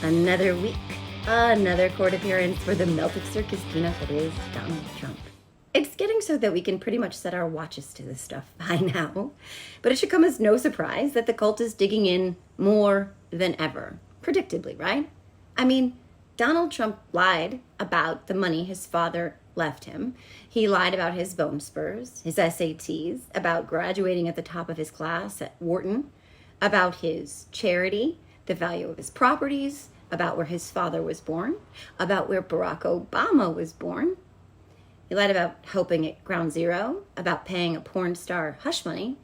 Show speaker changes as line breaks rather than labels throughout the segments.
Another week, another court appearance for the melted circus peanut that is Donald Trump. It's getting so that we can pretty much set our watches to this stuff by now, but it should come as no surprise that the cult is digging in more than ever. Predictably, right? I mean, Donald Trump lied about the money his father left him. He lied about his bone spurs, his SATs, about graduating at the top of his class at Wharton, about his charity, the value of his properties, about where his father was born, about where Barack Obama was born. He lied about helping at Ground Zero, about paying a porn star hush money,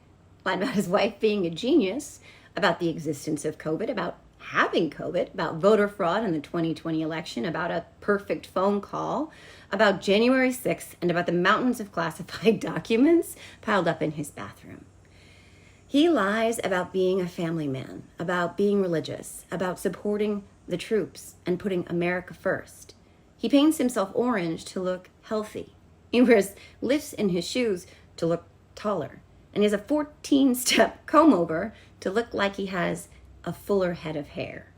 lied about his wife being a genius, about the existence of COVID, about having COVID, about voter fraud in the 2020 election, about a perfect phone call, about January 6th, and about the mountains of classified documents piled up in his bathroom. He lies about being a family man, about being religious, about supporting the troops and putting America first. He paints himself orange to look healthy. He wears lifts in his shoes to look taller. And he has a 14-step comb over to look like he has a fuller head of hair.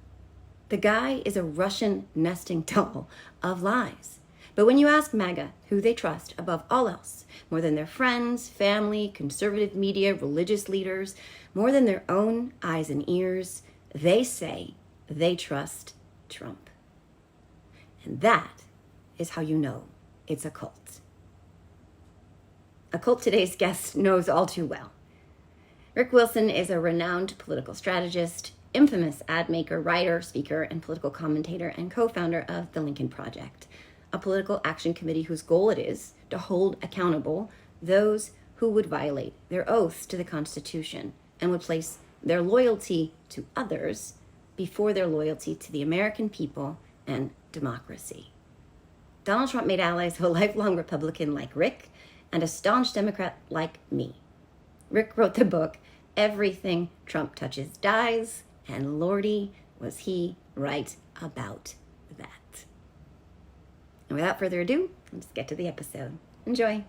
The guy is a Russian nesting doll of lies. But when you ask MAGA who they trust above all else, more than their friends, family, conservative media, religious leaders, more than their own eyes and ears, they say they trust Trump. And that is how you know it's a cult. A cult today's guest knows all too well. Rick Wilson is a renowned political strategist, infamous ad maker, writer, speaker, and political commentator, and co-founder of the Lincoln Project, a political action committee whose goal it is to hold accountable those who would violate their oaths to the Constitution and would place their loyalty to others before their loyalty to the American people and democracy. Donald Trump made allies of a lifelong Republican like Rick and a staunch Democrat like me. Rick wrote the book, Everything Trump Touches Dies, and lordy, was he right about that. And without further ado, let's get to the episode. Enjoy.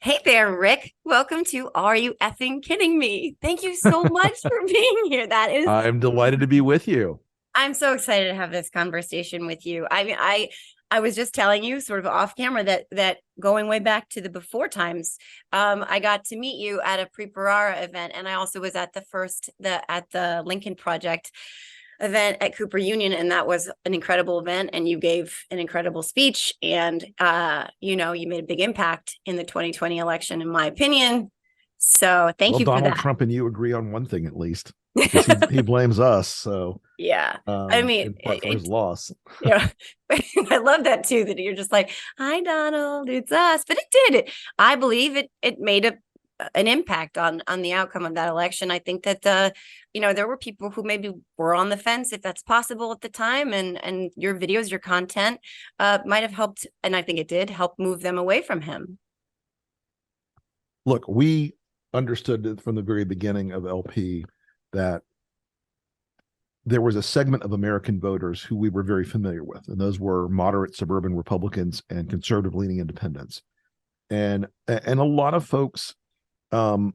Hey there, Rick. Welcome to Are You Effing Kidding Me? Thank you so much for being here.
I'm delighted to be with you.
I'm so excited to have this conversation with you. I was just telling you sort of off camera that going way back to the before times, I got to meet you at a Pre-Parara event, and I also was at the Lincoln Project event at Cooper Union, and that was an incredible event, and you gave an incredible speech, and you made a big impact in the 2020 election, in my opinion. So thank you for that.
Donald Trump and you agree on one thing at least. He blames us, so
yeah. I mean,
for his loss.
Yeah, I love that too. That you're just like, "Hi, Donald, it's us," but it did. I believe it made an impact on the outcome of that election. I think that there were people who maybe were on the fence, if that's possible at the time, and your videos, your content might have helped, and I think it did help move them away from him.
Look, we understood from the very beginning of LP that there was a segment of American voters who we were very familiar with, and those were moderate suburban Republicans and conservative-leaning independents, and a lot of folks to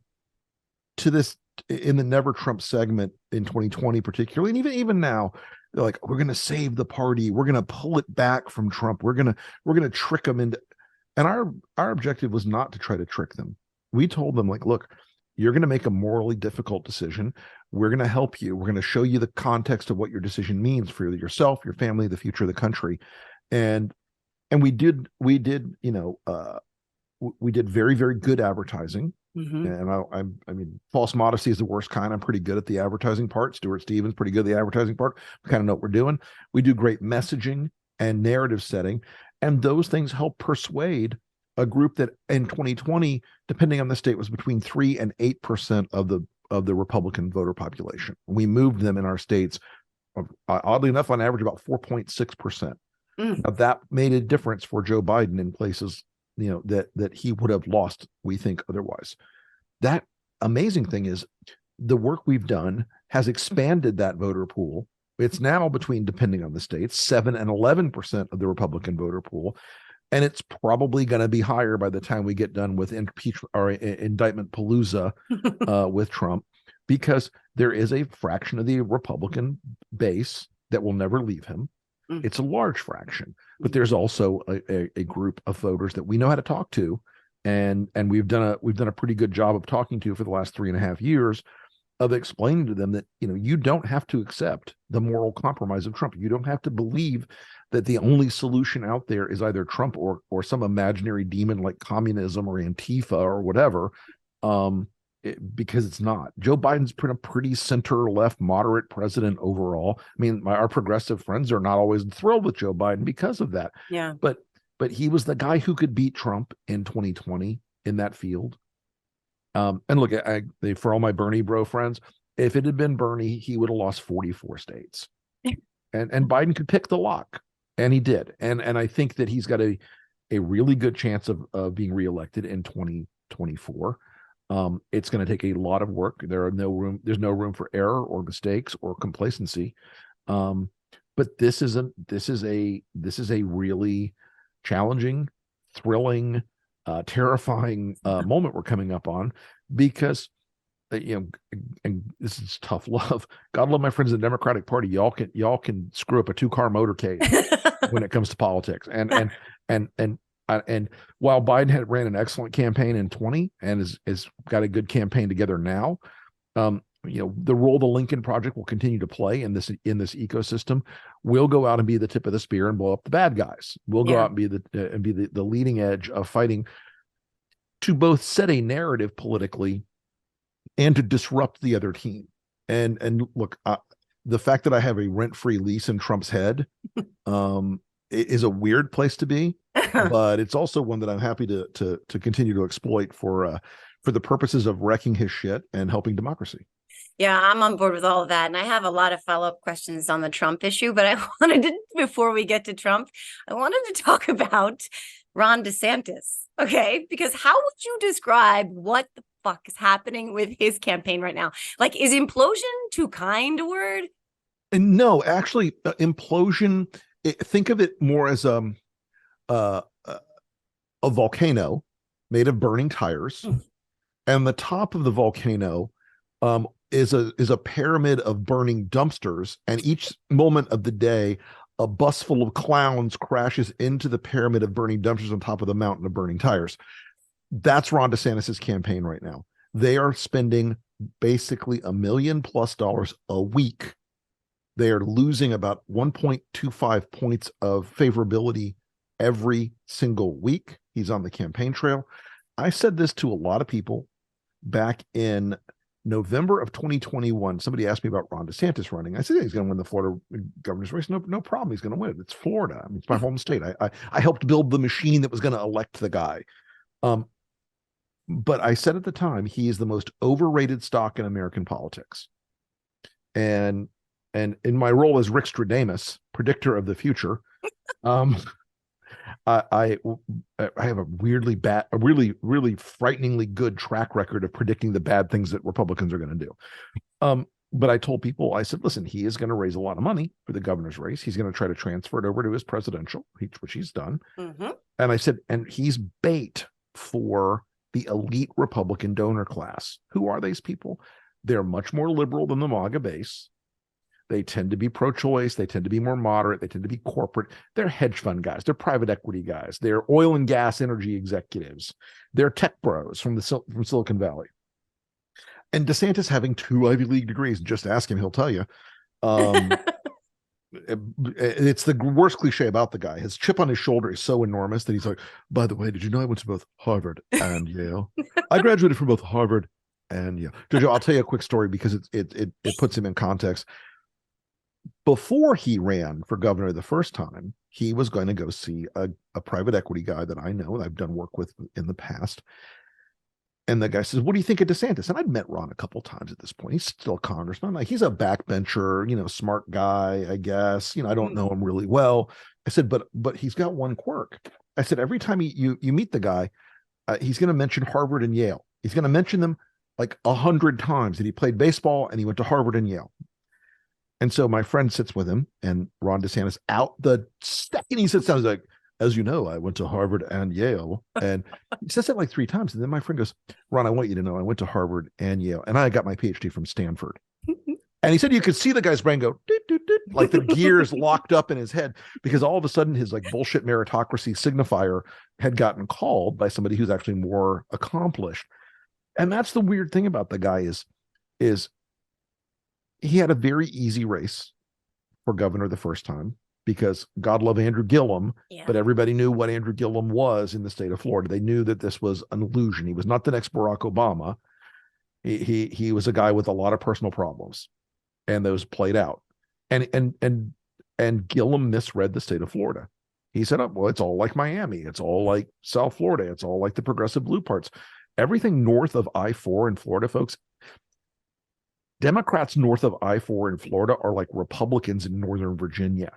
this in the Never Trump segment in 2020 particularly, and even now, they're like, we're going to save the party, we're going to pull it back from Trump, we're going to trick them into, and our objective was not to try to trick them. We told them, like, look, you're going to make a morally difficult decision. We're going to help you. We're going to show you the context of what your decision means for yourself, your family, the future of the country. And we did very, very good advertising. Mm-hmm. And I mean, false modesty is the worst kind. I'm pretty good at the advertising part. Stuart Stevens, pretty good at the advertising part. We kind of know what we're doing. We do great messaging and narrative setting. And those things help persuade a group that in 2020, depending on the state, was between 3 and 8% of the Republican voter population. We moved them in our states, oddly enough, on average, about 4.6%. Now that made a difference for Joe Biden in places, that he would have lost, we think, otherwise. That amazing thing is the work we've done has expanded that voter pool. It's now between, depending on the states, 7 and 11% of the Republican voter pool. And it's probably going to be higher by the time we get done with indictment palooza with Trump, because there is a fraction of the Republican base that will never leave him.
Mm.
It's a large fraction, but there's also a group of voters that we know how to talk to, and we've done a pretty good job of talking to for the last 3.5 years, of explaining to them that, you don't have to accept the moral compromise of Trump. You don't have to believe that the only solution out there is either Trump or some imaginary demon like communism or Antifa or whatever, because it's not. Joe Biden's been a pretty center-left, moderate president overall. I mean, our progressive friends are not always thrilled with Joe Biden because of that.
Yeah.
But he was the guy who could beat Trump in 2020 in that field. And look, for all my Bernie bro friends, if it had been Bernie, he would have lost 44 states, and Biden could pick the lock, and he did. And I think that he's got a really good chance of being reelected in 2024. It's going to take a lot of work. There's no room for error or mistakes or complacency. But this is a really challenging, thrilling, terrifying moment we're coming up on, because and this is tough love. God love my friends in the Democratic Party. Y'all can screw up a 2-car motorcade when it comes to politics. And while Biden had ran an excellent campaign in 20 and is got a good campaign together now, the role the Lincoln Project will continue to play in this ecosystem. We'll go out and be the tip of the spear and blow up the bad guys. We'll go out and be the leading edge of fighting to both set a narrative politically and to disrupt the other team. And look, the fact that I have a rent-free lease in Trump's head is a weird place to be, but it's also one that I'm happy to continue to exploit for the purposes of wrecking his shit and helping democracy.
Yeah, I'm on board with all of that. And I have a lot of follow-up questions on the Trump issue, but before we get to Trump, I wanted to talk about Ron DeSantis. Okay, because how would you describe what the fuck is happening with his campaign right now? Like, is implosion too kind a word?
No, actually, implosion, think of it more as a volcano made of burning tires. And the top of the volcano is a pyramid of burning dumpsters, and each moment of the day a bus full of clowns crashes into the pyramid of burning dumpsters on top of the mountain of burning tires. That's Ron DeSantis's campaign right now. They are spending basically $1 million+ a week. They are losing about 1.25 points of favorability every single week. He's on the campaign trail. I said this to a lot of people back in November of 2021. Somebody asked me about Ron DeSantis running. I said, yeah, he's going to win the Florida governor's race. No problem. He's going to win it. It's Florida. I mean, it's my home state. I helped build the machine that was going to elect the guy. But I said at the time, he is the most overrated stock in American politics. And in my role as Rick Stradamus, predictor of the future, I have a really frighteningly good track record of predicting the bad things that Republicans are going to do. But I told people, I said, listen, he is going to raise a lot of money for the governor's race. He's going to try to transfer it over to his presidential, which he's done. Mm-hmm. And I said, and he's bait for the elite Republican donor class. Who are these people? They're much more liberal than the MAGA base. They tend to be pro-choice. They tend to be more moderate. They tend to be corporate. They're hedge fund guys. They're private equity guys. They're oil and gas energy executives. They're tech bros from Silicon Valley. And DeSantis having 2 Ivy League degrees, just ask him, he'll tell you. It's the worst cliche about the guy. His chip on his shoulder is so enormous that he's like, by the way, did you know I went to both Harvard and Yale? I graduated from both Harvard and Yale. JoJo, I'll tell you a quick story because it puts him in context. Before he ran for governor the first time, he was going to go see a private equity guy that I know and I've done work with in the past. And the guy says, what do you think of DeSantis? And I'd met Ron a couple of times at this point. He's still a congressman. Like, he's a backbencher, smart guy, I guess. I don't know him really well. I said, but he's got one quirk. I said, every time you meet the guy, he's going to mention Harvard and Yale. He's going to mention them like 100 times that he played baseball and he went to Harvard and Yale. And so my friend sits with him, and Ron DeSantis, out the second he sits down, he's like, as you know, I went to Harvard and Yale. And he says it like 3 times. And then my friend goes, Ron, I want you to know I went to Harvard and Yale, and I got my PhD from Stanford. And he said you could see the guy's brain go, deep, like the gears locked up in his head, because all of a sudden his like bullshit meritocracy signifier had gotten called by somebody who's actually more accomplished. And that's the weird thing about the guy is he had a very easy race for governor the first time, because God love Andrew Gillum, but everybody knew what Andrew Gillum was in the state of Florida. They knew that this was an illusion. He was not the next Barack Obama. He was a guy with a lot of personal problems, and those played out. And Gillum misread the state of Florida. He said, "Oh, well, it's all like Miami. It's all like South Florida. It's all like the progressive blue parts. Everything north of I-4 in Florida, folks. Democrats north of I-4 in Florida are like Republicans in Northern Virginia.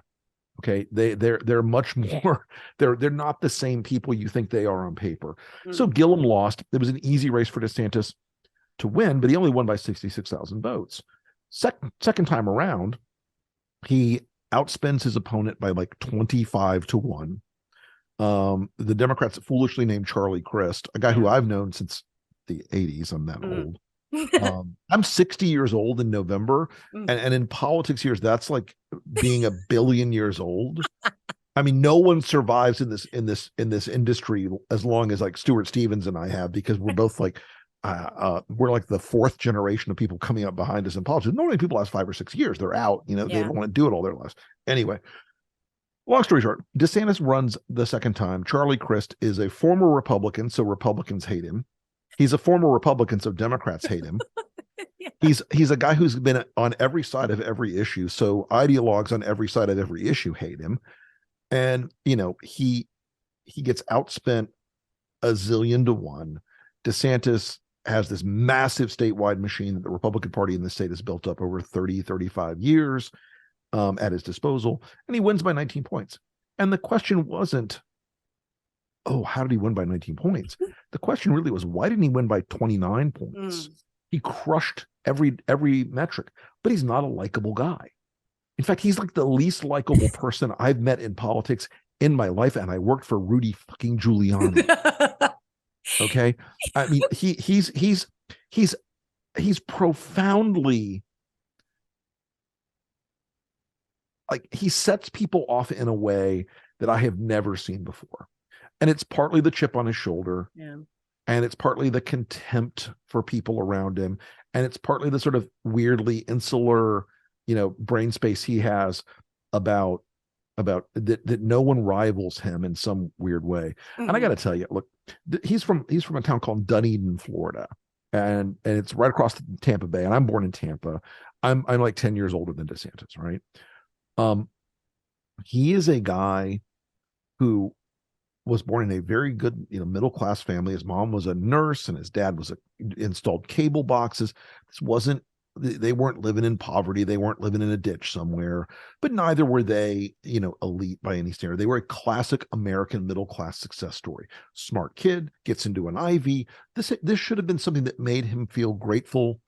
Okay, they're much more. They're not the same people you think they are on paper. So Gillum lost. It was an easy race for DeSantis to win, but he only won by 66,000 votes. Second time around, he outspends his opponent by like 25-1. The Democrats foolishly named Charlie Crist, a guy who I've known since the 80s. I'm that old. I'm 60 years old in November, and in politics years, that's like being a billion years old. I mean, no one survives in this industry as long as like Stuart Stevens and I have, because we're both like we're like the fourth generation of people coming up behind us in politics. Normally people last 5 or 6 years, they're out, they don't want to do it all their lives. Anyway, long story short, DeSantis runs the second time. Charlie Crist is a former Republican, so Republicans hate him. He's a former Republican, so Democrats hate him. He's a guy who's been on every side of every issue, so ideologues on every side of every issue hate him. And he gets outspent 1,000,000,000-1. DeSantis has this massive statewide machine that the Republican Party in the state has built up over 30-35 years at his disposal, and he wins by 19 points. And the question wasn't, oh, how did he win by 19 points? The question really was, why didn't he win by 29 points? He crushed every metric, but he's not a likable guy. In fact, he's like the least likable person I've met in politics in my life, and I worked for Rudy fucking Giuliani. Okay, I mean, he's profoundly, like, he sets people off in a way that I have never seen before. And it's partly the chip on his shoulder. Yeah. And it's partly the contempt for people around him. And it's partly the sort of weirdly insular, brain space he has about that no one rivals him in some weird way. And I got to tell you, look, he's from a town called Dunedin, Florida. And it's right across Tampa Bay. And I'm born in Tampa. I'm like 10 years older than DeSantis, right? He is a guy who was born in a very good, middle-class family. His mom was a nurse and his dad installed cable boxes. They weren't living in poverty. They weren't living in a ditch somewhere, but neither were they, elite by any standard. They were a classic American middle-class success story. Smart kid, gets into an Ivy. This should have been something that made him feel grateful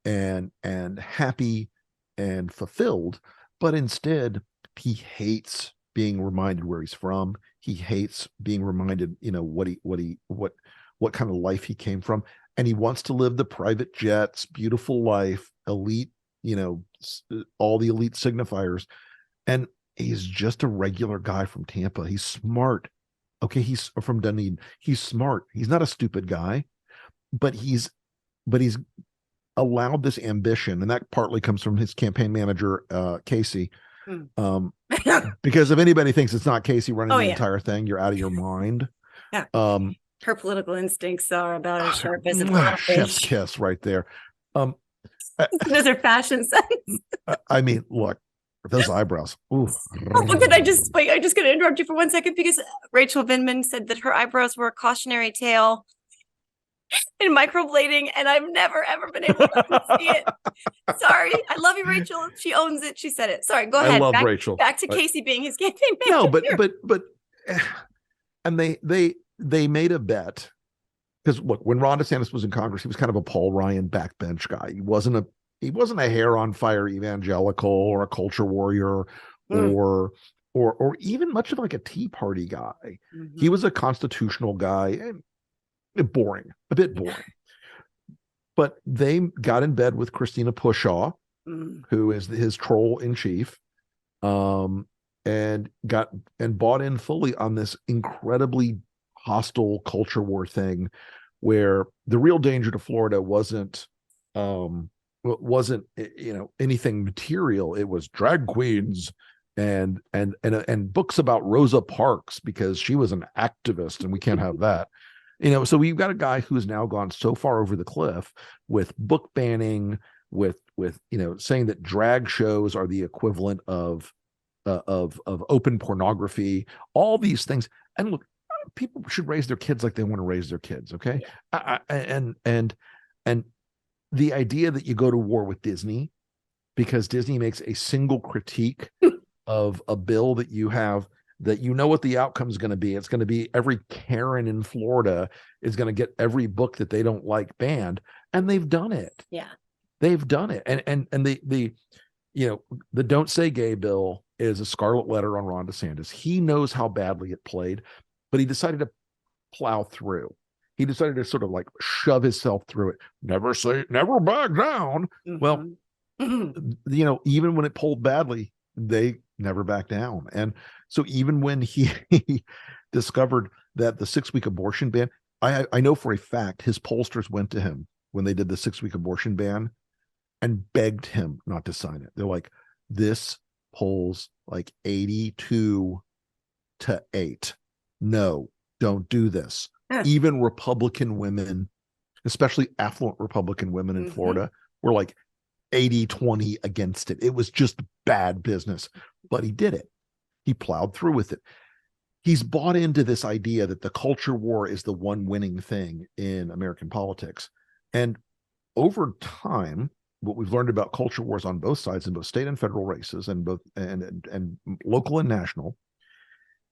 and happy and fulfilled. But instead, he hates being reminded where he's from. He hates being reminded, what kind of life he came from. And he wants to live the private jets, beautiful life, elite, all the elite signifiers. And he's just a regular guy from Tampa. He's smart. Okay, he's from Dunedin. He's smart. He's not a stupid guy, but he's allowed this ambition. And that partly comes from his campaign manager, Casey. Because if anybody thinks it's not Casey running the entire thing, you're out of your mind.
Yeah. Her political instincts are about as sharp as a
chef's kiss right there.
Those are fashion sense.
I mean, look, those eyebrows. Ooh.
I just got to interrupt you for 1 second, because Rachel Vindman said that her eyebrows were a cautionary tale in microblading, and I've never ever been able to see it. Sorry, I love you, Rachel. She owns it. She said it. Sorry, go ahead.
I love Rachel.
Back to Casey being his campaign manager.
No, but and they made a bet, because look, when Ron DeSantis was in Congress, he was kind of a Paul Ryan backbench guy. He wasn't a hair on fire evangelical or a culture warrior or even much of like a Tea Party guy. Mm-hmm. He was a constitutional guy. And a bit boring. But they got in bed with Christina Pushaw, who is his troll in chief, and bought in fully on this incredibly hostile culture war thing, where the real danger to Florida wasn't anything material. It was drag queens and books about Rosa Parks, because she was an activist, and we can't have that. So we've got a guy who's now gone so far over the cliff with book banning, with saying that drag shows are the equivalent of open pornography, all these things. And look, people should raise their kids like they want to raise their kids. Okay. Yeah. And the idea that you go to war with Disney because Disney makes a single critique of a bill that you have, that what the outcome is going to be. It's going to be every Karen in Florida is going to get every book that they don't like banned. And they've done it.
Yeah.
They've done it. And the Don't Say Gay bill is a scarlet letter on Ron DeSantis. He knows how badly it played, but he decided to plow through. He decided to sort of like shove himself through it. Never back down. Mm-hmm. Well, even when it pulled badly, they never back down. And so even when he discovered that the 6-week abortion ban, I know for a fact his pollsters went to him when they did the 6-week abortion ban and begged him not to sign it. They're like, this polls like 82-8. No, don't do this. Even Republican women, especially affluent Republican women in Florida, were like 80-20 against it. It was just bad business, but he did it. He plowed through with it. He's bought into this idea that the culture war is the one winning thing in American politics. And over time, what we've learned about culture wars on both sides, in both state and federal races, and both and local and national,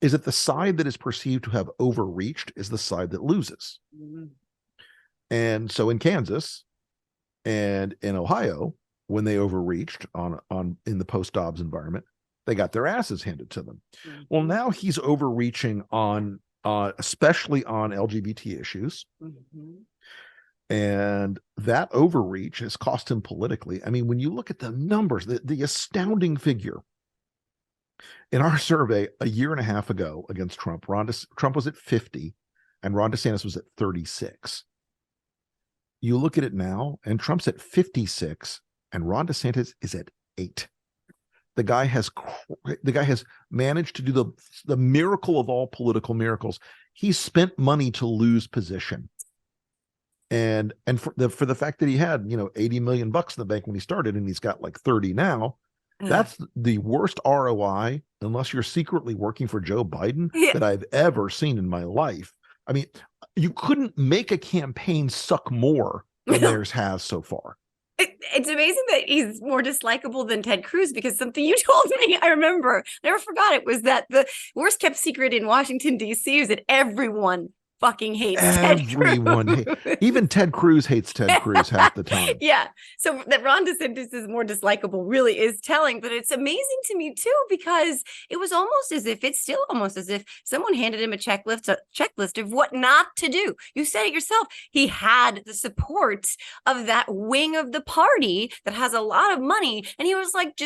is that the side that is perceived to have overreached is the side that loses. Mm-hmm. And so in Kansas and in Ohio, when they overreached on in the post-Dobbs environment, they got their asses handed to them. Mm-hmm. Well, now he's overreaching on especially on LGBT issues. Mm-hmm. And that overreach has cost him politically. I mean, when you look at the numbers, the astounding figure in our survey a year and a half ago against Trump, Trump was at 50 and Ron DeSantis was at 36. You look at it now and Trump's at 56 and Ron DeSantis is at 8. The guy has managed to do the miracle of all political miracles. He spent money to lose position. And for the fact that he had, $80 million in the bank when he started, and he's got like 30 now, that's the worst ROI, unless you're secretly working for Joe Biden, that I've ever seen in my life. I mean, you couldn't make a campaign suck more than theirs has so far.
It's amazing that he's more dislikable than Ted Cruz, because something you told me, I remember, never forgot it, was that the worst kept secret in Washington, D.C. is that everyone fucking hates
everyone.
Ted Cruz.
Even Ted Cruz hates Ted Cruz half the time.
Yeah. So that Ron DeSantis is more dislikable really is telling, but it's amazing to me too, because it's still almost as if someone handed him a checklist of what not to do. You said it yourself. He had the support of that wing of the party that has a lot of money. And he was like,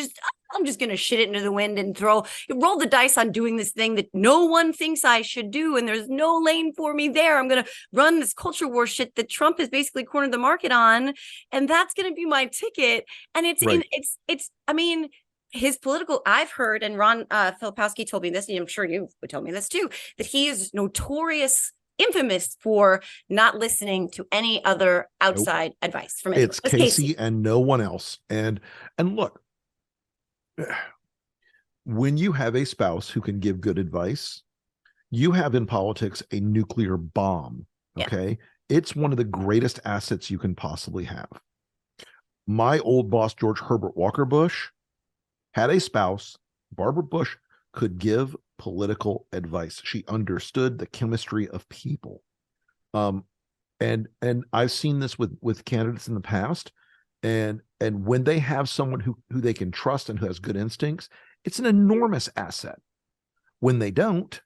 I'm just going to shit it into the wind and roll the dice on doing this thing that no one thinks I should do. And there's no lane for me there. I'm going to run this culture war shit that Trump has basically cornered the market on. And that's going to be my ticket. And his political, I've heard, and Ron Filipowski told me this, and I'm sure you would tell me this too, that he is infamous for not listening to any other outside advice from anyone.
It's Casey and no one else. And look, when you have a spouse who can give good advice, you have in politics a nuclear bomb. Okay. Yeah. It's one of the greatest assets you can possibly have. My old boss, George Herbert Walker Bush, had a spouse. Barbara Bush could give political advice. She understood the chemistry of people. And I've seen this with candidates in the past. And when they have someone who they can trust and who has good instincts, it's an enormous asset. When they don't,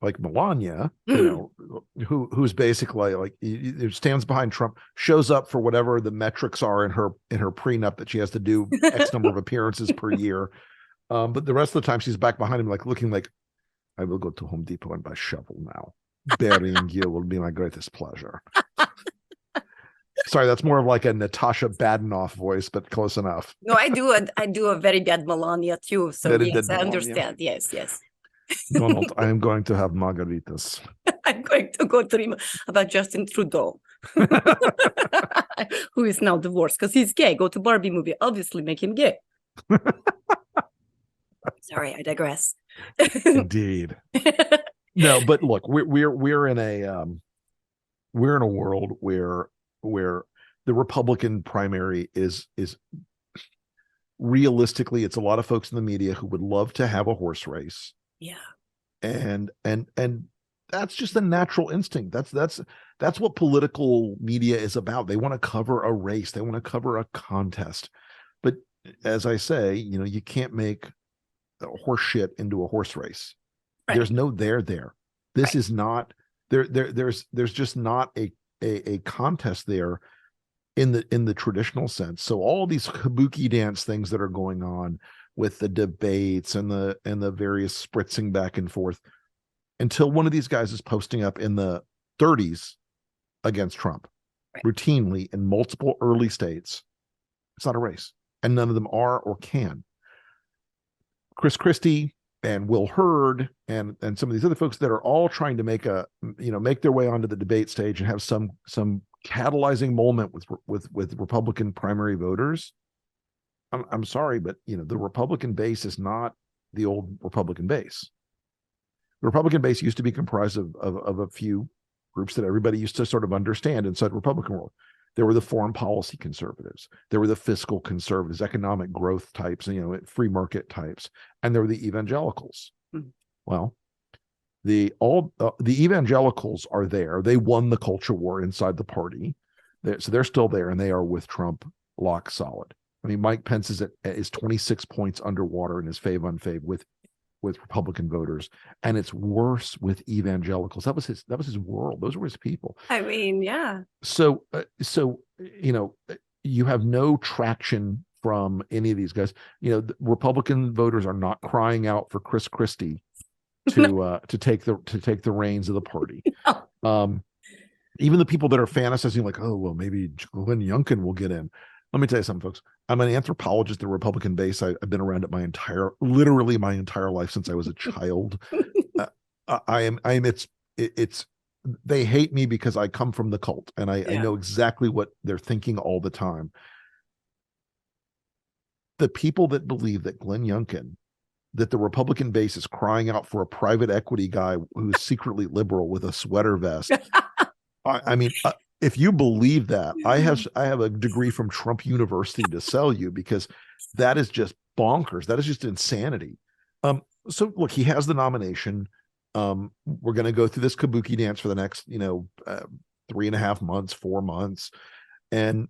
like Melania, who's basically like who stands behind Trump, shows up for whatever the metrics are in her prenup that she has to do X number of appearances per year. But the rest of the time she's back behind him, like looking like, I will go to Home Depot and buy shovel now. Burying you will be my greatest pleasure. Sorry, that's more of like a Natasha Badenoff voice, but close enough.
No, I do a very bad Melania too. So very yes, I understand. Yes.
Donald, I am going to have margaritas.
I'm going to go dream about Justin Trudeau, who is now divorced because he's gay. Go to Barbie movie, obviously make him gay. Sorry, I digress.
Indeed. No, but look, we're in a world where the Republican primary is realistically, it's a lot of folks in the media who would love to have a horse race.
Yeah.
And that's just a natural instinct. That's what political media is about. They want to cover a race. They want to cover a contest. But as I say, you can't make horse shit into a horse race. Right. There's no there. This right. is not there. There's just not a contest there in the traditional sense. So all these kabuki dance things that are going on with the debates and the various spritzing back and forth, until one of these guys is posting up in the 30s against Trump, right. routinely in multiple early states, it's not a race, and none of them are or can. Chris Christie and Will Hurd and some of these other folks that are all trying to make their way onto the debate stage and have some catalyzing moment with Republican primary voters. I'm sorry, but the Republican base is not the old Republican base. The Republican base used to be comprised of a few groups that everybody used to sort of understand inside Republican world. There were the foreign policy conservatives. There were the fiscal conservatives, economic growth types, free market types, and there were the evangelicals. Mm-hmm. Well, the evangelicals are there. They won the culture war inside the party, so they're still there, and they are with Trump lock solid. I mean, Mike Pence is 26 points underwater in his fave-unfave with Republican voters, and it's worse with evangelicals. That was his world. Those were his people.
I mean, yeah.
So you have no traction from any of these guys. The Republican voters are not crying out for Chris Christie to take the reins of the party. No. Even the people that are fantasizing like, oh well, maybe Glenn Youngkin will get in. Let me tell you something, folks. I'm an anthropologist, the Republican base. I've been around it literally my entire life since I was a child. They hate me because I come from the cult, and I know exactly what they're thinking all the time. The people that believe that Glenn Youngkin, that the Republican base is crying out for a private equity guy who's secretly liberal with a sweater vest. If you believe that, I have a degree from Trump University to sell you, because that is just bonkers. That is just insanity. So look, he has the nomination. We're going to go through this kabuki dance for the next, 3.5 months, 4 months. And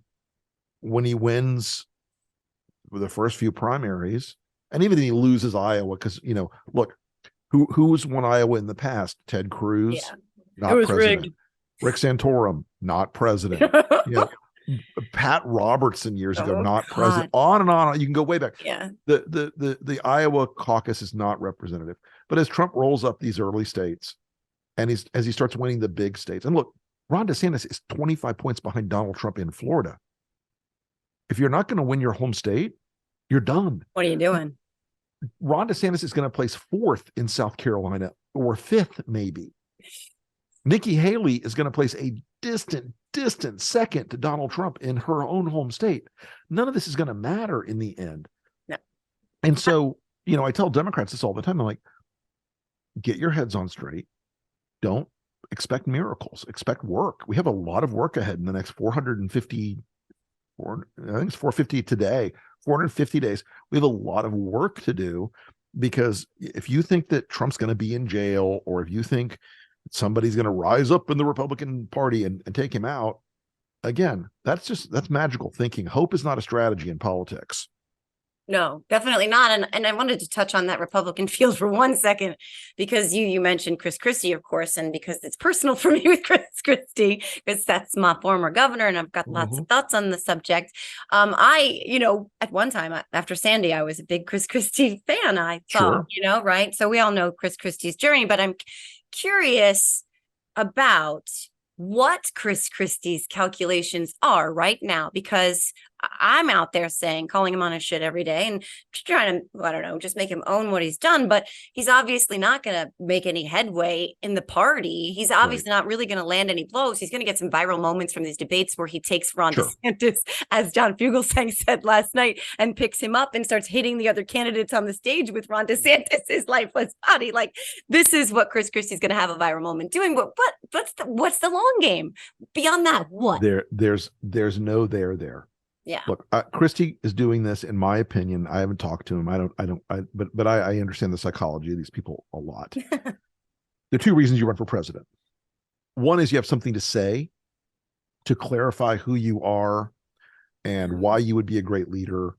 when he wins the first few primaries, and even if he loses Iowa, because, look, who's won Iowa in the past? Ted Cruz, not president. Rigged. Rick Santorum, not president. Pat Robertson years ago, not president. On and on. You can go way back.
Yeah.
The Iowa caucus is not representative. But as Trump rolls up these early states, and as he starts winning the big states, and look, Ron DeSantis is 25 points behind Donald Trump in Florida. If you're not going to win your home state, you're done.
What are you doing?
Ron DeSantis is going to place 4th in South Carolina, or 5th maybe. Nikki Haley is going to place a distant second to Donald Trump in her own home state. None of this is going to matter in the end.
No.
And so, I tell Democrats this all the time. I'm like, get your heads on straight. Don't expect miracles. Expect work. We have a lot of work ahead in the next 450, I think it's 450 today, 450 days. We have a lot of work to do, because if you think that Trump's going to be in jail, or if you think somebody's going to rise up in the Republican Party and take him out, again, that's magical thinking. Hope is not a strategy in politics.
No, definitely not. And I wanted to touch on that Republican field for 1 second, because you mentioned Chris Christie, of course, and because it's personal for me with Chris Christie, because that's my former governor, and I've got lots of thoughts on the subject. At one time after Sandy, I was a big Chris Christie fan. I thought, right? So we all know Chris Christie's journey, but I'm curious about what Chris Christie's calculations are right now, because I'm out there calling him on his shit every day and trying to, I don't know, just make him own what he's done. But he's obviously not going to make any headway in the party. He's obviously not really going to land any blows. He's going to get some viral moments from these debates where he takes Ron DeSantis, as John Fugelsang said last night, and picks him up and starts hitting the other candidates on the stage with Ron DeSantis' lifeless body. Like, this is what Chris Christie's going to have a viral moment doing. But what's the long game beyond that? What?
There's no there.
Yeah.
Look, Christie is doing this, in my opinion. I haven't talked to him. But I understand the psychology of these people a lot. There are two reasons you run for president. One is you have something to say to clarify who you are and why you would be a great leader.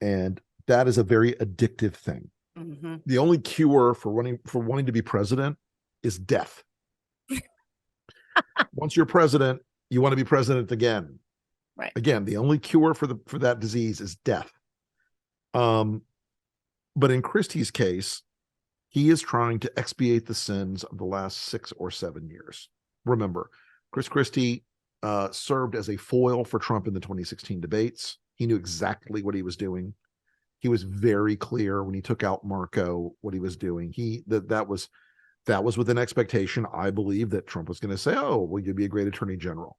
And that is a very addictive thing. Mm-hmm. The only cure for wanting to be president is death. Once you're president, you want to be president again.
Right.
Again, the only cure for that disease is death. But in Christie's case, he is trying to expiate the sins of the last 6 or 7 years. Remember, Chris Christie served as a foil for Trump in the 2016 debates. He knew exactly what he was doing. He was very clear when he took out Marco what he was doing. That was with an expectation, I believe, that Trump was going to say, "Oh, well, you'd be a great attorney general."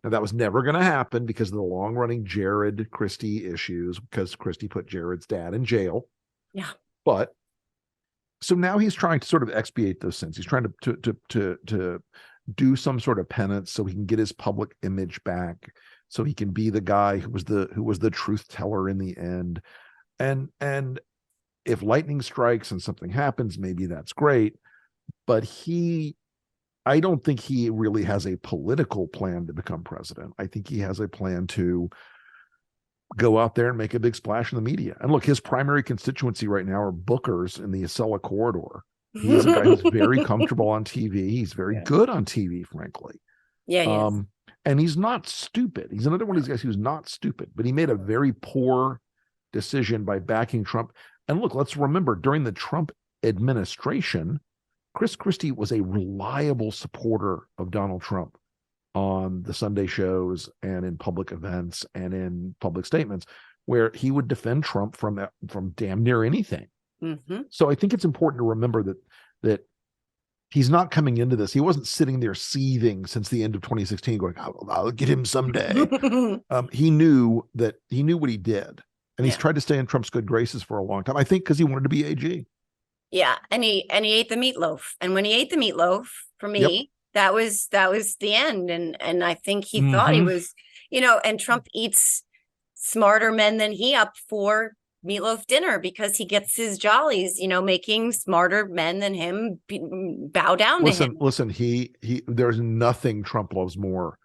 Now, that was never going to happen because of the long-running Jared Christie issues, because Christie put Jared's dad in jail.
Yeah.
But so now he's trying to sort of expiate those sins. He's trying to do some sort of penance so he can get his public image back, so he can be the guy who was the truth teller in the end. And if lightning strikes and something happens, maybe that's great. But I don't think he really has a political plan to become president. I think he has a plan to go out there and make a big splash in the media. And look, his primary constituency right now are bookers in the Acela corridor. He's a guy who's very comfortable on TV. He's very good on TV, frankly.
Yeah, he is.
And he's not stupid. He's another one of these guys who's not stupid, but he made a very poor decision by backing Trump. And look, let's remember, during the Trump administration, Chris Christie was a reliable supporter of Donald Trump on the Sunday shows and in public events and in public statements, where he would defend Trump from damn near anything. Mm-hmm. So I think it's important to remember that he's not coming into this. He wasn't sitting there seething since the end of 2016 going, I'll get him someday. He knew what he did. And he's tried to stay in Trump's good graces for a long time. I think because he wanted to be AG.
Yeah, and he ate the meatloaf, and when he ate the meatloaf, for me, that was the end. And I think he thought he was, and Trump eats smarter men than he up for meatloaf dinner because he gets his jollies, making smarter men than him bow down to him.
Listen, he there's nothing Trump loves more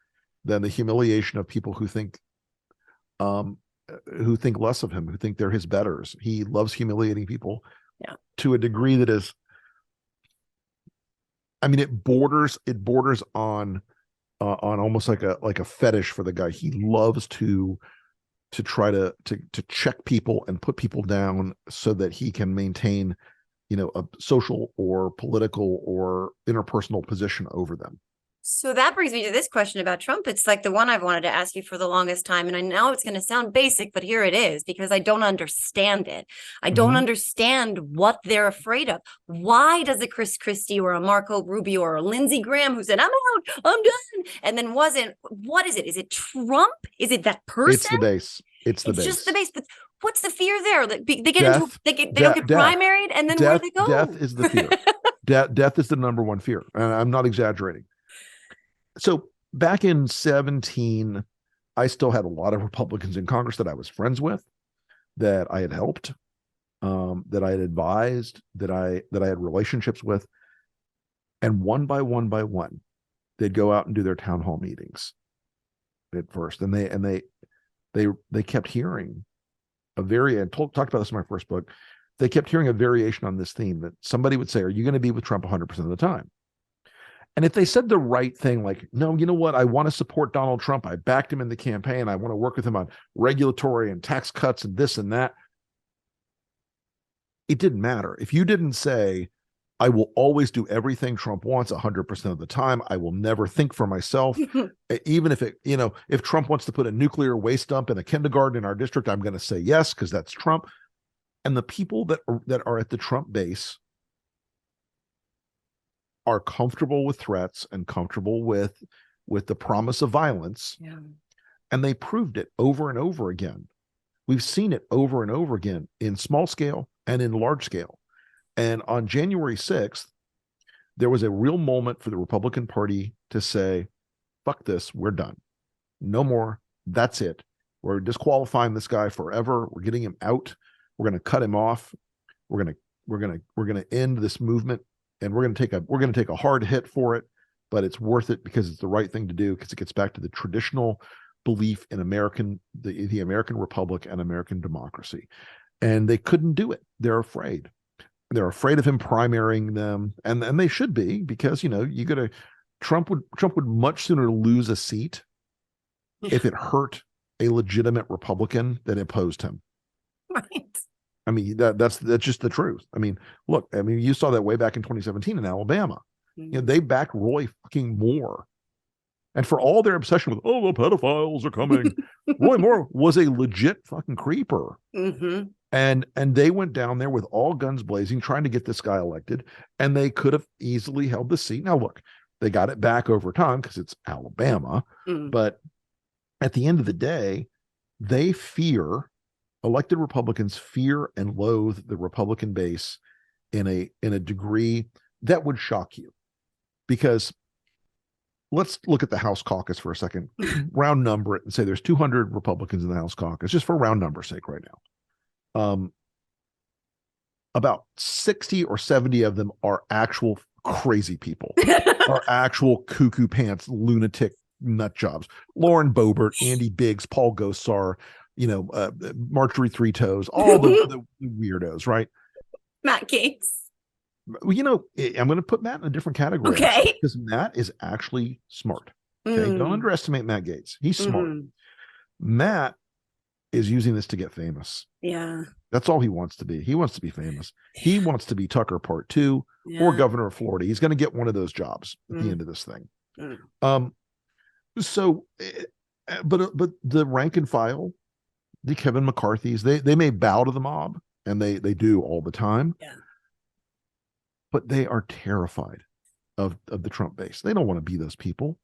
than the humiliation of people who think less of him, who think they're his betters. He loves humiliating people. Yeah. To a degree that is, I mean, it borders on almost like a fetish for the guy. He loves to try to check people and put people down so that he can maintain, a social or political or interpersonal position over them.
So that brings me to this question about Trump. It's like the one I've wanted to ask you for the longest time. And I know it's going to sound basic, but here it is, because I don't understand it. I don't understand what they're afraid of. Why does a Chris Christie or a Marco Rubio or a Lindsey Graham, who said, I'm out, I'm done, and then wasn't, what is it? Is it Trump? Is it that person?
It's the base. It's just
the base. But what's the fear there? They don't get primaried, and then where do they go?
Death is the fear. Death is the number one fear. And I'm not exaggerating. So back in 2017, I still had a lot of Republicans in Congress that I was friends with, that I had helped, that I had advised, that I had relationships with. And one by one, they'd go out and do their town hall meetings at first. And they kept hearing talked about this in my first book. They kept hearing a variation on this theme that somebody would say, "Are you going to be with Trump 100% of the time?" And if they said the right thing, like, "No, you know what? I want to support Donald Trump. I backed him in the campaign. I want to work with him on regulatory and tax cuts and this and that," it didn't matter. If you didn't say, "I will always do everything Trump wants 100% of the time. I will never think for myself." Even if if Trump wants to put a nuclear waste dump in a kindergarten in our district, I'm going to say yes, because that's Trump. And the people that are at the Trump base are comfortable with threats and comfortable with the promise of violence.
Yeah.
And they proved it over and over again. We've seen it over and over again in small scale and in large scale. And on January 6th, there was a real moment for the Republican Party to say, "Fuck this, we're done. No more. That's it. We're disqualifying this guy forever. We're getting him out. We're going to cut him off. We're going to end this movement, and we're going to take a hard hit for it, but it's worth it because it's the right thing to do, because it gets back to the traditional belief in the American Republic and American democracy." And they couldn't do it. They're afraid. They're afraid of him primarying them, and they should be, because Trump would much sooner lose a seat if it hurt a legitimate Republican that opposed him.
Right.
I mean, that's just the truth. I mean, look, you saw that way back in 2017 in Alabama.
Mm-hmm.
They backed Roy fucking Moore. And for all their obsession with, "Oh, the pedophiles are coming," Roy Moore was a legit fucking creeper.
Mm-hmm.
And they went down there with all guns blazing, trying to get this guy elected, and they could have easily held the seat. Now, look, they got it back over time because it's Alabama.
Mm.
But at the end of the day, elected Republicans fear and loathe the Republican base in a degree that would shock you. Because let's look at the House caucus for a second, round number it, and say there's 200 Republicans in the House caucus, just for round number sake right now. About 60 or 70 of them are actual crazy people, are actual cuckoo pants, lunatic nut jobs. Lauren Boebert, Andy Biggs, Paul Gosar, Marjorie Three Toes, all the weirdos, right?
Matt Gaetz.
I'm going to put Matt in a different category.
Okay.
Because Matt is actually smart. Okay. Don't underestimate Matt Gaetz. He's smart. Matt is using this to get famous.
Yeah.
That's all he wants to be. He wants to be famous. He wants to be Tucker Part 2 or governor of Florida. He's going to get one of those jobs at the end of this thing. But the rank and file, the Kevin McCarthy's, they may bow to the mob, and they do all the time.
Yeah.
But they are terrified of the Trump base. They don't want to be those people.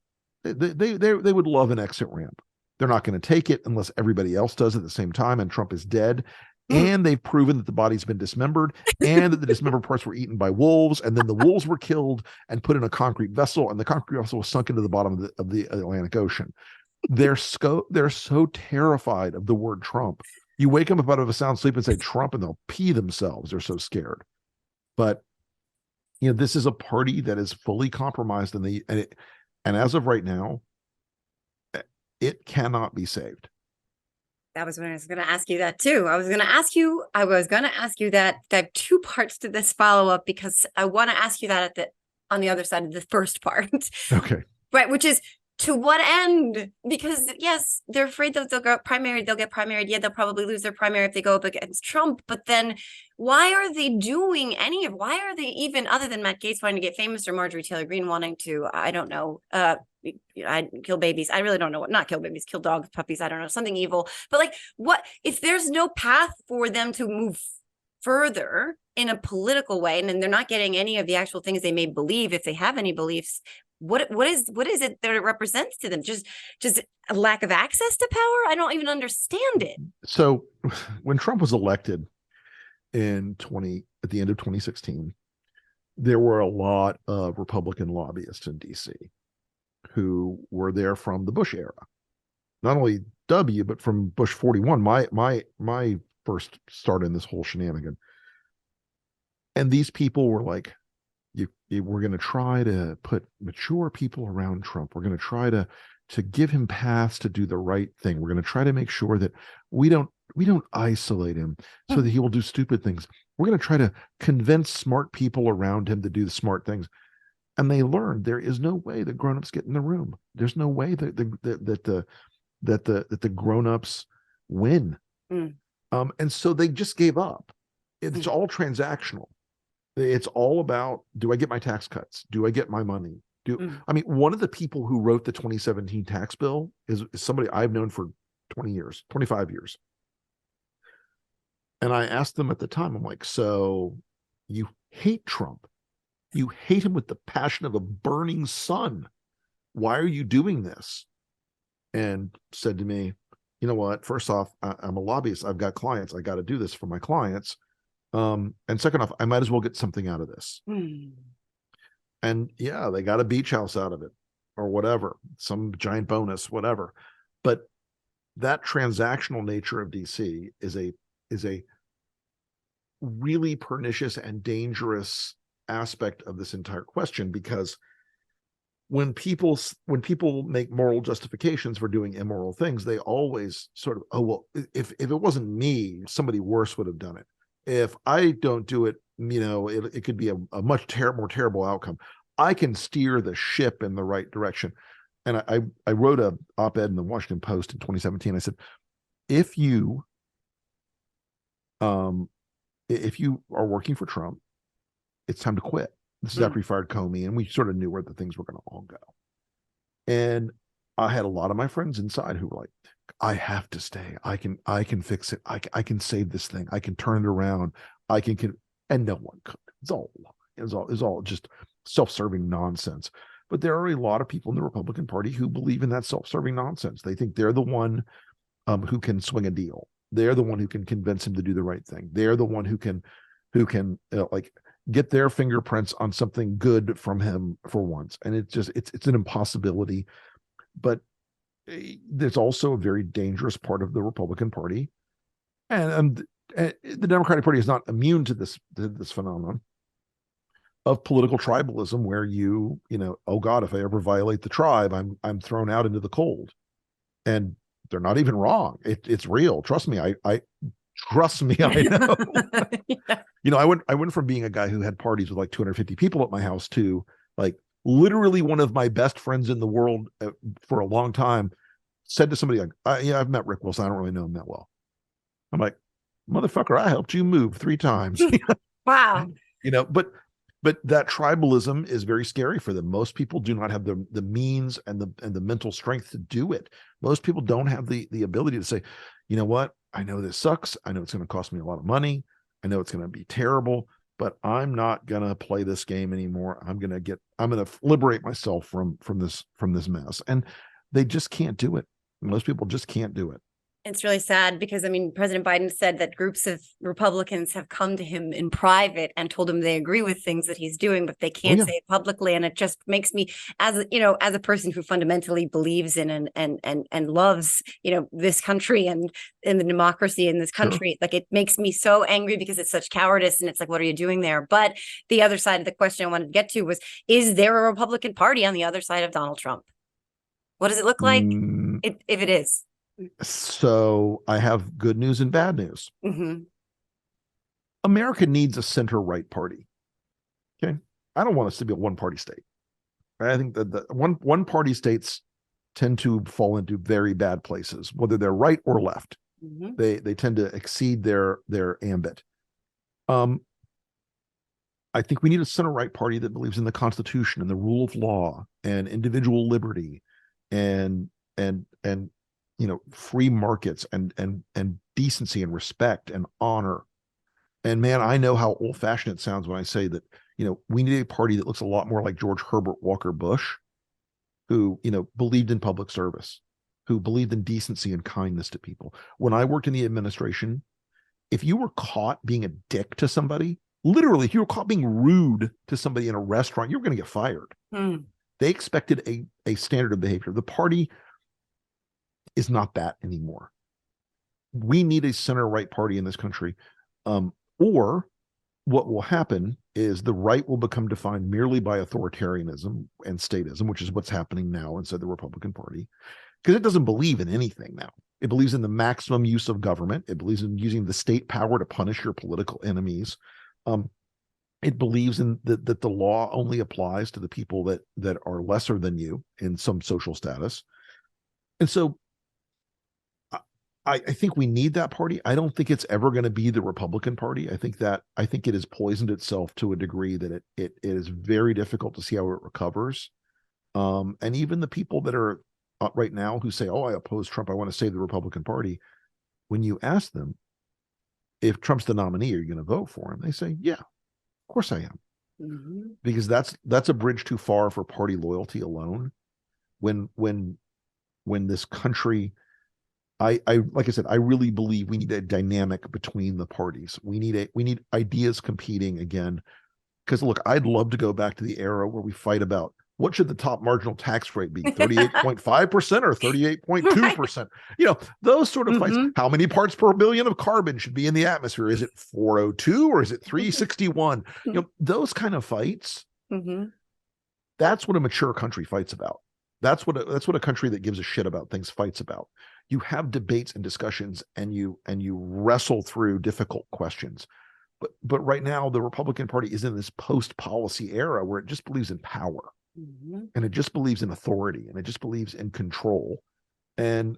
They would love an exit ramp. They're not going to take it unless everybody else does at the same time, and Trump is dead. And they've proven that the body's been dismembered, and that the dismembered parts were eaten by wolves, and then the wolves were killed and put in a concrete vessel, and the concrete vessel was sunk into the bottom of the Atlantic Ocean. They're so terrified of the word Trump. You wake them up out of a sound sleep and say Trump, and they'll pee themselves. They're so scared. But this is a party that is fully compromised, and as of right now, it cannot be saved.
That was when I was going to ask you that too. I was going to ask you that. I have two parts to this follow-up, because I want to ask you that on the other side of the first part.
Okay.
Right, which is, to what end? Because yes, they're afraid that they'll get primaried. Yeah, they'll probably lose their primary if they go up against Trump. But then why are they doing why are they even, other than Matt Gaetz wanting to get famous, or Marjorie Taylor Greene wanting to, I don't know, kill babies. I really don't know not kill babies, kill dogs, puppies. I don't know, something evil. But what if there's no path for them to move further in a political way, and then they're not getting any of the actual things they may believe, if they have any beliefs? What is it that it represents to them? Just a lack of access to power? I don't even understand it.
So when Trump was elected at the end of 2016, there were a lot of Republican lobbyists in DC who were there from the Bush era. Not only W, but from Bush 41, my first start in this whole shenanigan. And these people were like, we're going to try to put mature people around Trump. We're going to try to give him paths to do the right thing. We're going to try to make sure that we don't don't isolate him so that he will do stupid things. We're going to try to convince smart people around him to do the smart things. And they learned there is no way that grown-ups get in the room. There's no way that the grown-ups win. And so they just gave up. It's all transactional. It's all about, do I get my tax cuts? Do I get my money? I mean, one of the people who wrote the 2017 tax bill is somebody I've known for 20 years, 25 years. And I asked them at the time, I'm like, so you hate Trump. You hate him with the passion of a burning sun. Why are you doing this? And said to me, you know what? First off, I'm a lobbyist. I've got clients. I got to do this for my clients. And second off, I might as well get something out of this. And yeah, they got a beach house out of it or whatever, some giant bonus, whatever. But that transactional nature of DC is a really pernicious and dangerous aspect of this entire question, because when people make moral justifications for doing immoral things, they always sort of, oh, well, if it wasn't me, somebody worse would have done it. If I don't do it, you know, it could be a much more terrible outcome. I can steer the ship in the right direction. And I wrote a op-ed in the Washington Post in 2017. I said, if you are working for Trump, it's time to quit. This is after he fired Comey, and we sort of knew where the things were going to all go. And I had a lot of my friends inside who were like, I have to stay. I can fix it. I can save this thing. I can turn it around. And no one could. It's all just self-serving nonsense. But there are a lot of people in the Republican Party who believe in that self-serving nonsense. They think they're the one who can swing a deal. They're the one who can convince him to do the right thing. They're the one who can like get their fingerprints on something good from him for once. And it's an impossibility. But there's also a very dangerous part of the Republican Party, and the Democratic Party is not immune to this phenomenon of political tribalism, where you know, oh God, if I ever violate the tribe, I'm thrown out into the cold. And they're not even wrong. It's real. Trust me. I know.
Yeah.
You know, I went from being a guy who had parties with like 250 people at my house to like literally one of my best friends in the world for a long time said to somebody like, yeah, I've met Rick Wilson. I don't really know him that well. I'm like, motherfucker, I helped you move 3 times.
Wow.
You know, but that tribalism is very scary for them. Most people do not have the means and the mental strength to do it. Most people don't have the ability to say, you know what, I know this sucks. I know it's going to cost me a lot of money. I know it's going to be terrible, but I'm not going to play this game anymore. I'm going to liberate myself from this mess. And they just can't do it. Most people just can't do it.
It's really sad because, I mean, President Biden said that groups of Republicans have come to him in private and told him they agree with things that he's doing, but they can't say it publicly. And it just makes me, as a person who fundamentally believes in and loves, you know, this country and the democracy in this country, like, it makes me so angry because it's such cowardice. And it's like, what are you doing there? But the other side of the question I wanted to get to was, is there a Republican Party on the other side of Donald Trump? What does it look like if it is?
So I have good news and bad news. America needs a center-right party. Okay, I don't want us to be a one-party state. I think that the one-party states tend to fall into very bad places, whether they're right or left. They tend to exceed their ambit. I think we need a center-right party that believes in the Constitution and the rule of law and individual liberty and you know, free markets and decency and respect and honor. And man, I know how old-fashioned it sounds when I say that, you know, we need a party that looks a lot more like George Herbert Walker Bush, who, you know, believed in public service, who believed in decency and kindness to people. When I worked in the administration, if you were caught being a dick to somebody, literally, if you were caught being rude to somebody in a restaurant, you were going to get fired. They expected a standard of behavior. The party is not that anymore. We need a center-right party in this country. Or what will happen is the right will become defined merely by authoritarianism and statism, which is what's happening now inside the Republican Party, because it doesn't believe in anything now. It believes in the maximum use of government. It believes in using the state power to punish your political enemies. It believes in that the law only applies to the people that are lesser than you in some social status. And so I think we need that party. I don't think it's ever going to be the Republican Party. I think it has poisoned itself to a degree that it is very difficult to see how it recovers. And even the people that are right now who say, "Oh, I oppose Trump, I want to save the Republican Party," when you ask them if Trump's the nominee, are you going to vote for him? They say, "Yeah, of course I am," because that's a bridge too far for party loyalty alone. When this country, I like I said, I really believe we need a dynamic between the parties. We need ideas competing again. Because look, I'd love to go back to the era where we fight about what should the top marginal tax rate be, 38.5% or 38.2%? Those sort of fights. How many parts per billion of carbon should be in the atmosphere? Is it 402 or is it 361? Those kind of fights. That's what a mature country fights about. That's what a country that gives a shit about things fights about. You have debates and discussions, and you wrestle through difficult questions. But right now, the Republican Party is in this post-policy era where it just believes in power, and it just believes in authority, and it just believes in control. And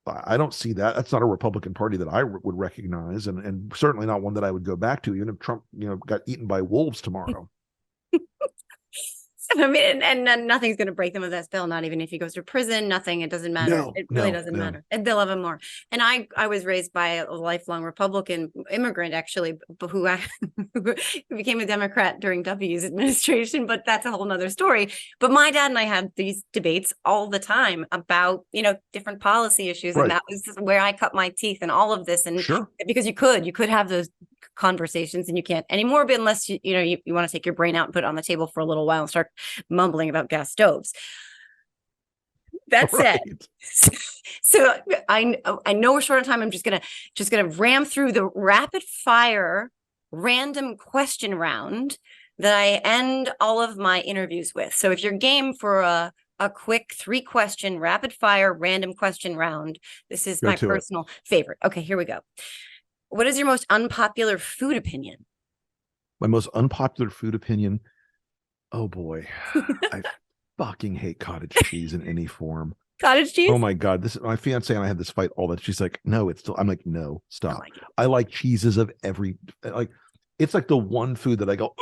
I don't see that. That's not a Republican Party that I would recognize, and certainly not one that I would go back to, even if Trump, got eaten by wolves tomorrow.
I mean, and nothing's going to break them with that bill. Not even if he goes to prison, nothing. It doesn't matter. It really doesn't matter. And they'll have him more. And I was raised by a lifelong Republican immigrant, actually, who became a Democrat during W's administration. But that's a whole nother story. But my dad and I had these debates all the time about, different policy issues.
Right.
And that was where I cut my teeth in all of this. And because you could have those conversations, and you can't anymore, but unless you want to take your brain out and put it on the table for a little while and start mumbling about gas stoves. That said, so I know we're short on time. I'm just gonna ram through the rapid fire random question round that I end all of my interviews with. So if you're game for a quick 3-question rapid fire random question round, this is my personal favorite. Okay, here we go. What is your most unpopular food opinion?
My most unpopular food opinion? Oh boy. I fucking hate cottage cheese in any form.
Cottage cheese?
Oh my God. My fiance and I had this fight all that. She's like, no, it's still, I'm like, no, stop. I like cheeses of it's like the one food that I go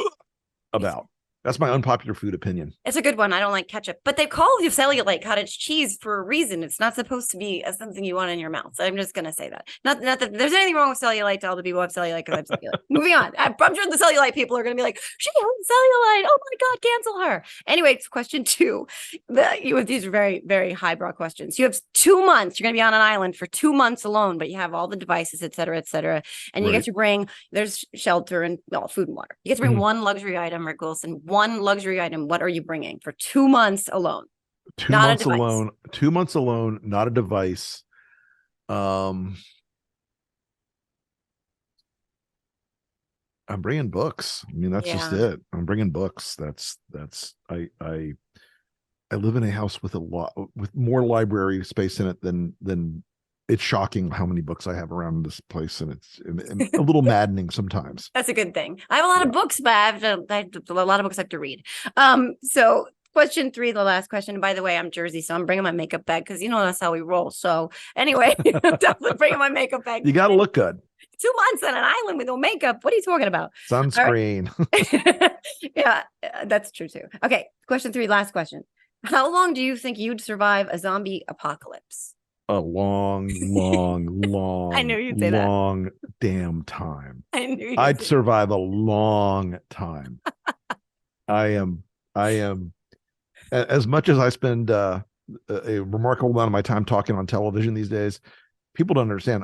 about. That's my unpopular food opinion.
It's a good one. I don't like ketchup, but they call you cellulite cottage cheese for a reason. It's not supposed to be something you want in your mouth. So I'm just going to say that. Not that there's anything wrong with cellulite to all the people who have cellulite, because I'm cellulite. Moving on. I'm sure the cellulite people are going to be like, she has cellulite. Oh my God, cancel her. Anyway, question 2. These are very, very highbrow questions. You have 2 months. You're going to be on an island for 2 months alone, but you have all the devices, et cetera, et cetera. And you get to bring, there's shelter and food and water. You get to bring one luxury item, Rick Wilson, one luxury item. What are you bringing for 2 months alone?
2 months alone. 2 months alone, not a device. I'm bringing books. I mean, that's just it. I'm bringing books. I live in a house with with more library space in it than it's shocking how many books I have around this place, and it's a little maddening sometimes.
That's a good thing. I have a lot of books, but I have a lot of books I have to read. So question 3, the last question. By the way, I'm Jersey, so I'm bringing my makeup bag because that's how we roll. So anyway, I'm definitely bringing my makeup bag.
You got to look good.
2 months on an island with no makeup. What are you talking about?
Sunscreen.
Right. Yeah, that's true too. Okay, question 3, last question. How long do you think you'd survive a zombie apocalypse?
A long
I knew you'd say that.
Long damn time.
I knew
I'd survive a long time. I am as much as I spend a remarkable amount of my time talking on television these days, people don't understand.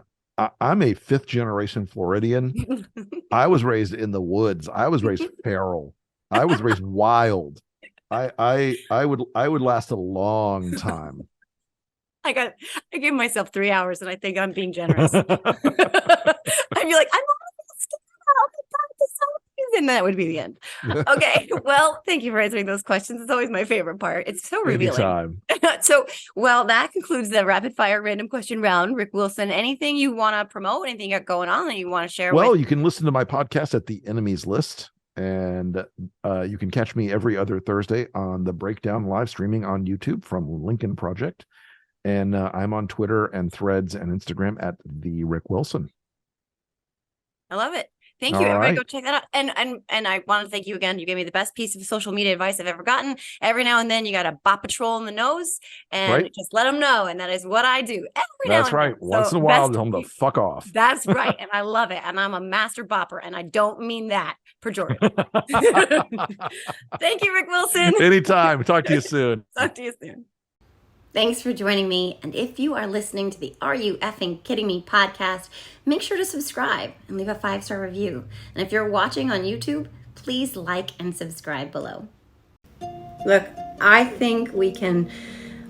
I'm a 5th generation Floridian. I was raised in the woods. I was raised feral. I was raised wild. I would last a long time.
I gave myself 3 hours, and I think I'm being generous. I'd be like, I'm almost scared. and that would be the end. Okay. Well, thank you for answering those questions. It's always my favorite part. It's so revealing. So, well, that concludes the rapid fire random question round. Rick Wilson, anything you want to promote, anything you got going on that you want to share?
Well, you can listen to my podcast at The Enemies List, and you can catch me every other Thursday on the Breakdown live streaming on YouTube from Lincoln Project. And I'm on Twitter and Threads and Instagram at The Rick Wilson.
I love it. Thank you. Everybody go check that out. And I want to thank you again. You gave me the best piece of social media advice I've ever gotten. Every now and then you got a bop patrol in the nose and just let them know. And that is what I do.
That's right. Once in a while, tell them to fuck off.
That's right. And I love it. And I'm a master bopper. And I don't mean that pejorative. Thank you, Rick Wilson.
Anytime. Talk to you soon.
Talk to you soon.
Thanks for joining me. And if you are listening to the Are You Effing Kidding Me podcast, make sure to subscribe and leave a 5-star review. And if you're watching on YouTube, please like and subscribe below. Look, I think we can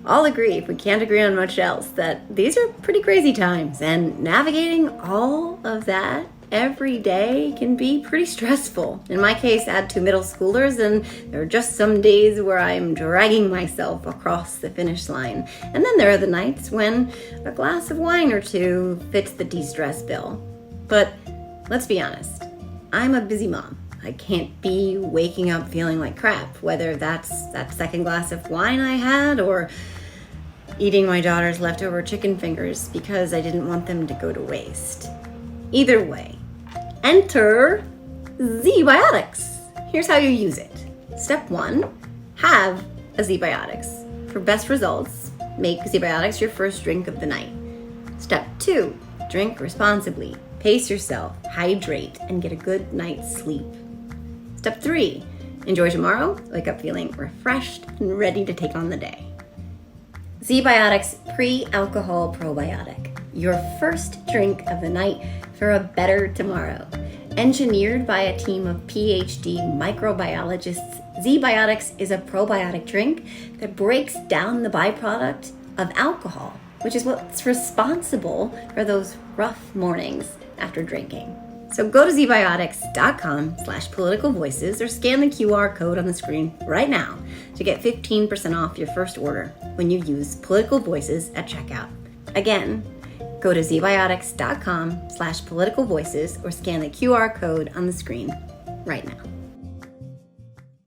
all agree, if we can't agree on much else, that these are pretty crazy times. And navigating all of that every day can be pretty stressful. In my case, add 2 middle schoolers, and there are just some days where I'm dragging myself across the finish line. And then there are the nights when a glass of wine or 2 fits the de-stress bill. But let's be honest, I'm a busy mom. I can't be waking up feeling like crap, whether that's that second glass of wine I had or eating my daughter's leftover chicken fingers because I didn't want them to go to waste. Either way, enter Z-Biotics. Here's how you use it. Step 1, have a Z-Biotics. For best results, make Z-Biotics your first drink of the night. Step 2, drink responsibly. Pace yourself, hydrate, and get a good night's sleep. Step 3, enjoy tomorrow, wake up feeling refreshed and ready to take on the day. Z-Biotics Pre-Alcohol Probiotic, your first drink of the night for a better tomorrow. Engineered by a team of PhD microbiologists, Z-Biotics is a probiotic drink that breaks down the byproduct of alcohol, which is what's responsible for those rough mornings after drinking. So go to zbiotics.com/politicalvoices or scan the QR code on the screen right now to get 15% off your first order when you use Political Voices at checkout. Again, go to zbiotics.com/politicalvoices or scan the QR code on the screen right now.